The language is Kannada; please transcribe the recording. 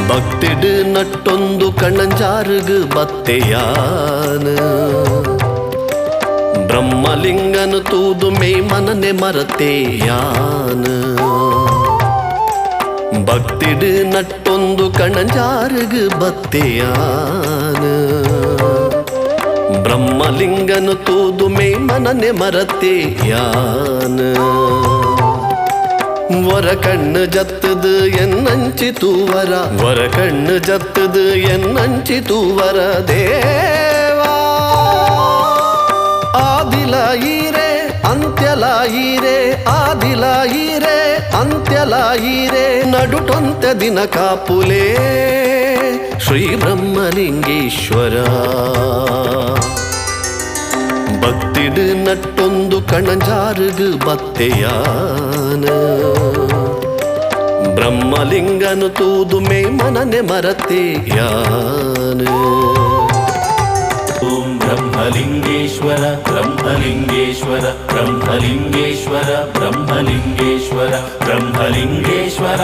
ಭಕ್ತಿಡು ನಟ್ಟೊಂದು ಕಣ್ಣಂಜಾರುಗು ಬತ್ತೆಯಾನ ಬ್ರಹ್ಮಲಿಂಗನು ತೂದು ಮೇ ಮನನೆ ಮರತೆಯಾನ ಭಕ್ತಿಡು ನಟ್ಟೊಂದು ಕಣ್ಣಂಜಾರುಗು ಬತ್ತೆಯಾನ ಬ್ರಹ್ಮಲಿಂಗನು ತೂದು ಮೇ ಮನನೆ ಮರತೆಯಾನ ವರ ಕಣ್ಣು ಜತ್ತದು ಎನ್ನಂಚಿ ತೂವರ ವರ ಕಣ್ಣು ಜತ್ತದು ಎನ್ನಂಚಿ ತೂವರ ದೇವಾ ಆದಿಲ ಈರೆ ಅಂತ್ಯಲ ಈರೆ ಆದಿಲ ಈರೆ ಅಂತ್ಯಲ ಈರೆ ನಡುಟೊಂತೆ ದಿನ ಕಾಪುಲೇ ಶ್ರೀ ಬ್ರಹ್ಮಲಿಂಗೇಶ್ವರ ಭಕ್ತಿಡು ನಟ್ಟೊಂದು ಕಣ್ಣಂಜಾರುಗು ಬತ್ತೆಯಾನ ಬ್ರಹ್ಮಲಿಂಗನು ತೂದು ಮೇ ಮನನೆ ಮರತೆಯಾನ ಓಂ ಬ್ರಹ್ಮಲಿಂಗೇಶ್ವರ ಬ್ರಹ್ಮಲಿಂಗೇಶ್ವರ ಬ್ರಹ್ಮಲಿಂಗೇಶ್ವರ ಬ್ರಹ್ಮಲಿಂಗೇಶ್ವರ ಬ್ರಹ್ಮಲಿಂಗೇಶ್ವರ